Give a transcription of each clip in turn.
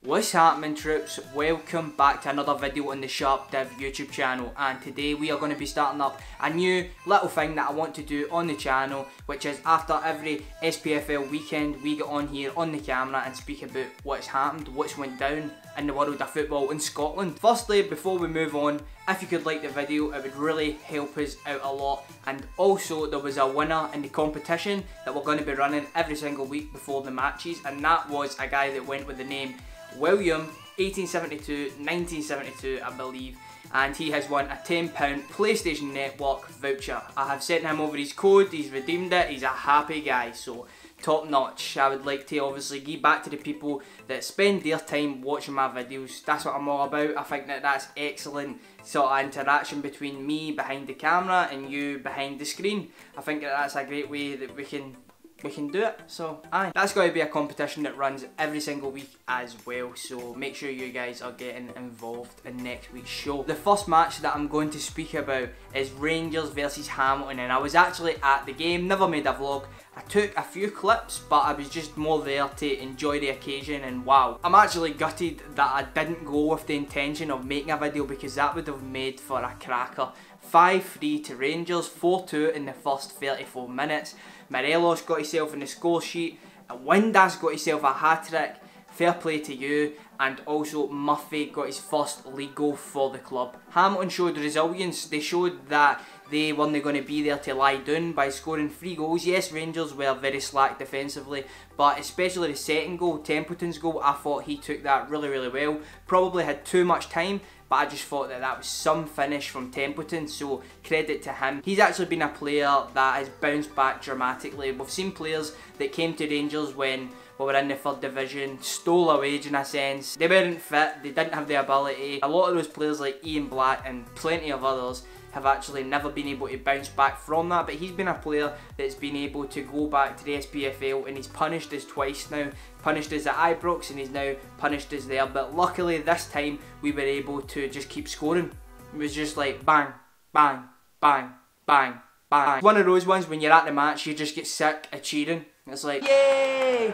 What's happening, troops? Welcome back to another video on the SharpDiv YouTube channel, and today we are going to be starting up a new little thing that I want to do on the channel, which is after every SPFL weekend we get on here on the camera and speak about what's happened, what's went down in the world of football in Scotland. Firstly, before we move on, if you could like the video, it would really help us out a lot. And also, there was a winner in the competition that we're going to be running every single week before the matches, and that was a guy that went with the name William 1872-1972, I believe, and he has won a £10 PlayStation Network voucher. I have sent him over his code, he's redeemed it, he's a happy guy, so top notch. I would like to obviously give back to the people that spend their time watching my videos. That's what I'm all about. I think that that's excellent sort of interaction between me behind the camera and you behind the screen. I think that that's a great way that we can do it. So aye, that's going to be a competition that runs every single week as well, so make sure you guys are getting involved in next week's show. The first match that I'm going to speak about is Rangers versus Hamilton, and I was actually at the game, never made a vlog. I took a few clips, but I was just more there to enjoy the occasion, and wow, I'm actually gutted that I didn't go with the intention of making a video, because that would have made for a cracker. 5-3 to Rangers, 4-2 in the first 34 minutes. Morelos got himself in the score sheet, Windass got himself a hat-trick, fair play to you, and also Murphy got his first league goal for the club. Hamilton showed resilience. They showed that they weren't going to be there to lie down by scoring 3 goals. Yes, Rangers were very slack defensively, but especially the second goal, Templeton's goal, I thought he took that really well. Probably had too much time, but I just thought that that was some finish from Templeton, so credit to him. He's actually been a player that has bounced back dramatically. We've seen players that came to Rangers when we were in the 3rd division, stole a wage in a sense. They weren't fit, they didn't have the ability. A lot of those players like Ian Black and plenty of others have actually never been able to bounce back from that, but he's been a player that's been able to go back to the SPFL, and he's punished us twice now. Punished us at Ibrox and he's now punished us there, but luckily this time we were able to just keep scoring. It was just like bang, bang, bang, bang, bang. One of those ones when you're at the match you just get sick of cheering. It's like yay!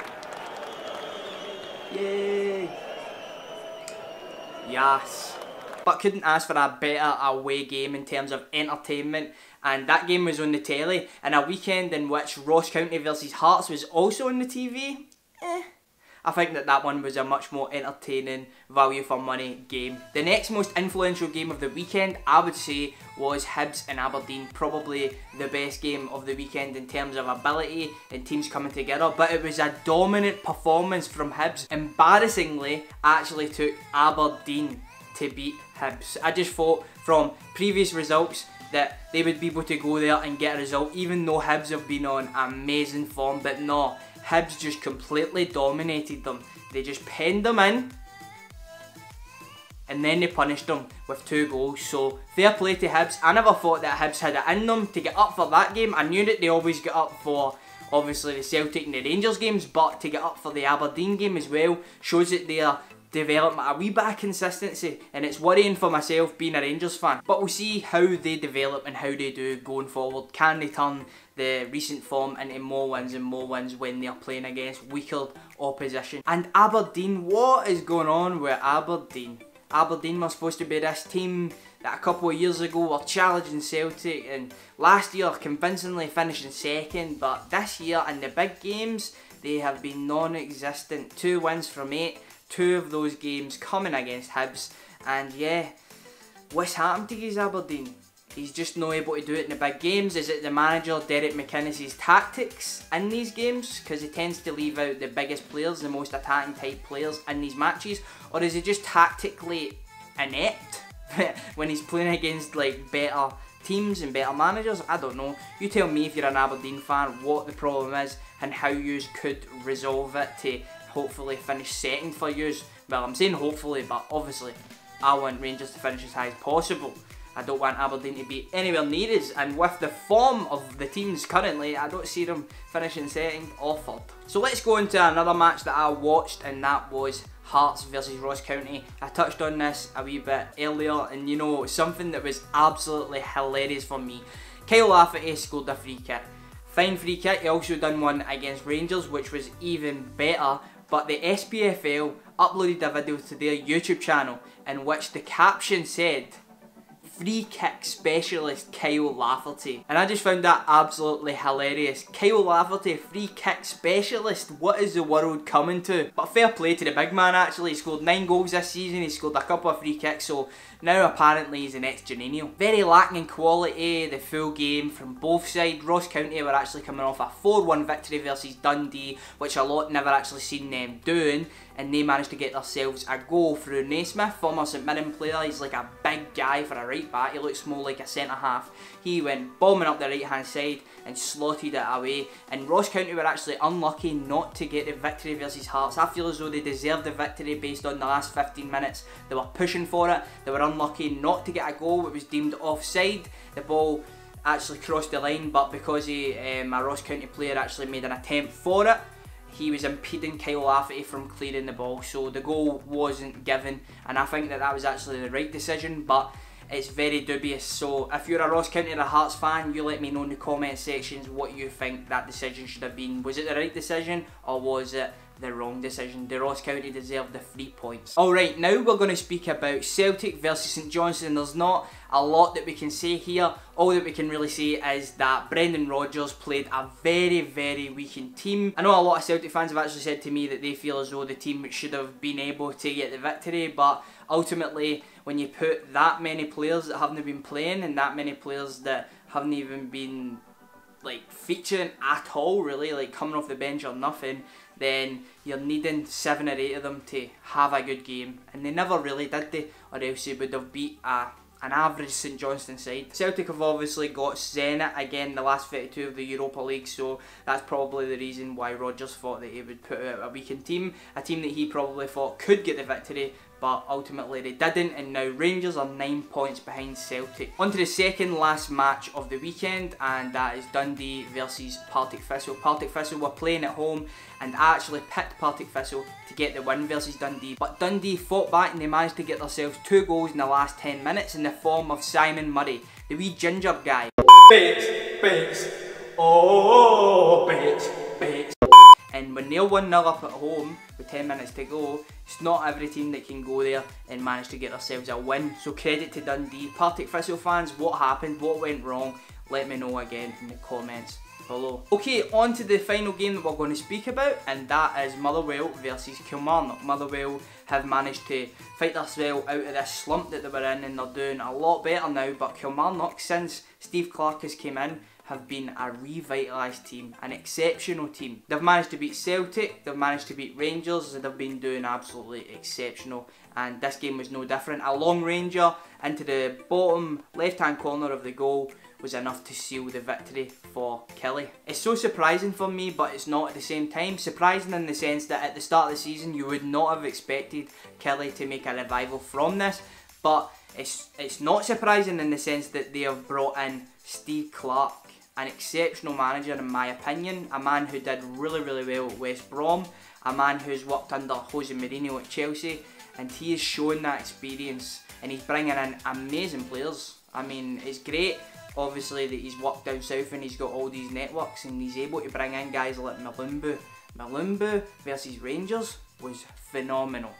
Yay! Yes! But couldn't ask for a better away game in terms of entertainment, and that game was on the telly in a weekend in which Ross County versus Hearts was also on the TV. I think that that one was a much more entertaining, value for money game. The next most influential game of the weekend, I would say, was Hibs and Aberdeen. Probably the best game of the weekend in terms of ability and teams coming together, but it was a dominant performance from Hibs. Embarrassingly, actually took Aberdeen to beat Hibs. I just thought from previous results that they would be able to go there and get a result, even though Hibs have been on amazing form, but no. Hibs just completely dominated them. They just penned them in, and then they punished them with 2 goals. So fair play to Hibs. I never thought that Hibs had it in them to get up for that game. I knew that they always get up for obviously the Celtic and the Rangers games, but to get up for the Aberdeen game as well shows that they are developing a wee bit of consistency, and it's worrying for myself being a Rangers fan. But we'll see how they develop and how they do going forward. Can they turn the recent form into more wins and more wins when they're playing against weaker opposition? And Aberdeen, what is going on with Aberdeen? Aberdeen were supposed to be this team that a couple of years ago were challenging Celtic, and last year convincingly finishing 2nd, but this year in the big games they have been non-existent. 2 wins from 8. 2 of those games coming against Hibs, and yeah, what's happened to his Aberdeen? He's just not able to do it in the big games. Is it the manager Derek McInnes's tactics in these games, because he tends to leave out the biggest players, the most attacking type players in these matches, or is he just tactically inept when he's playing against like better teams and better managers? I don't know. You tell me if you're an Aberdeen fan what the problem is and how you could resolve it to hopefully finish 2nd for yous. Well, I'm saying hopefully, but obviously I want Rangers to finish as high as possible. I don't want Aberdeen to be anywhere near us, and with the form of the teams currently, I don't see them finishing 2nd or 3rd. So let's go into another match that I watched, and that was Hearts versus Ross County. I touched on this a wee bit earlier, and you know, something that was absolutely hilarious for me. Kyle Lafferty scored a free kick. Fine free kick. He also done one against Rangers, which was even better. but the SPFL uploaded a video to their YouTube channel in which the caption said, "Free kick specialist Kyle Lafferty." And I just found that absolutely hilarious. Kyle Lafferty, free kick specialist. What is the world coming to? But fair play to the big man actually. He scored 9 goals this season. He scored a couple of free kicks. So now apparently he's the next Juninho. Very lacking in quality, the full game from both sides. Ross County were actually coming off a 4-1 victory versus Dundee, which a lot never actually seen them doing. And they managed to get themselves a goal through Naismith, former St Mirren player. He's like a big guy for a right back. He looks more like a centre half. He went bombing up the right hand side and slotted it away. And Ross County were actually unlucky not to get the victory versus Hearts. I feel as though they deserved the victory based on the last 15 minutes. They were pushing for it. They were unlucky not to get a goal. It was deemed offside. The ball actually crossed the line, but because a Ross County player actually made an attempt for it, he was impeding Kyle Lafferty from clearing the ball, so the goal wasn't given, and I think that was actually the right decision, but it's very dubious. So if you're a Ross County or a Hearts fan, you let me know in the comment sections what you think that decision should have been. Was it the right decision or was it the wrong decision? The Ross County deserved the 3 points. Alright, now we're going to speak about Celtic versus St Johnstone. There's not a lot that we can say here. All that we can really say is that Brendan Rodgers played a very weakened team. I know a lot of Celtic fans have actually said to me that they feel as though the team should have been able to get the victory, but ultimately when you put that many players that haven't been playing and that many players that haven't even been like featuring at all really, like coming off the bench or nothing, then you're needing 7 or 8 of them to have a good game, and they never really did, or else they would have beat an average St Johnstone side. Celtic have obviously got Zenit again the last 32 of the Europa League, so that's probably the reason why Rodgers thought that he would put out a weakened team, a team that he probably thought could get the victory, but ultimately they didn't, and now Rangers are 9 points behind Celtic. On to the second last match of the weekend, and that is Dundee versus Partick Thistle. Partick Thistle were playing at home, and I actually picked Partick Thistle to get the win versus Dundee, but Dundee fought back and they managed to get themselves 2 goals in the last 10 minutes in the form of Simon Murray, the wee ginger guy. Bates, oh Bates. And when they're 1-0 up at home with 10 minutes to go, it's not every team that can go there and manage to get themselves a win. So credit to Dundee. Partick Thistle fans, what happened? What went wrong? Let me know again in the comments below. Okay, on to the final game that we're going to speak about, and that is Motherwell versus Kilmarnock. Motherwell have managed to fight themselves out of this slump that they were in, and they're doing a lot better now, but Kilmarnock, since Steve Clarke has came in, have been a revitalised team, an exceptional team. They've managed to beat Celtic, they've managed to beat Rangers, and they've been doing absolutely exceptional. And this game was no different. A long ranger into the bottom left-hand corner of the goal was enough to seal the victory for Killie. It's so surprising for me, but it's not at the same time. Surprising in the sense that at the start of the season you would not have expected Killie to make a revival from this, but it's not surprising in the sense that they have brought in Steve Clarke, an exceptional manager in my opinion, a man who did really well at West Brom, a man who's worked under Jose Mourinho at Chelsea, and he has shown that experience, and he's bringing in amazing players. I mean, it's great obviously that he's worked down south and he's got all these networks and he's able to bring in guys like Malumbu. Malumbu versus Rangers was phenomenal.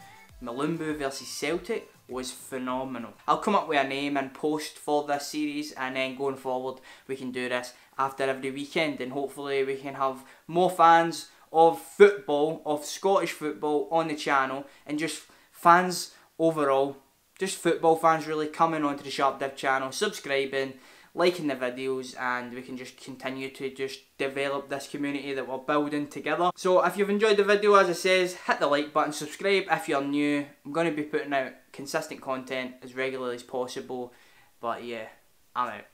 Malumbu versus Celtic was phenomenal. I'll come up with a name and post for this series, and then going forward we can do this after every weekend, and hopefully we can have more fans of football, of Scottish football on the channel, and just fans overall, just football fans really, coming onto the SharpDiv channel, subscribing, liking the videos, and we can just continue to just develop this community that we're building together. So if you've enjoyed the video, as I says, hit the like button, subscribe if you're new. I'm going to be putting out consistent content as regularly as possible, but yeah, I'm out.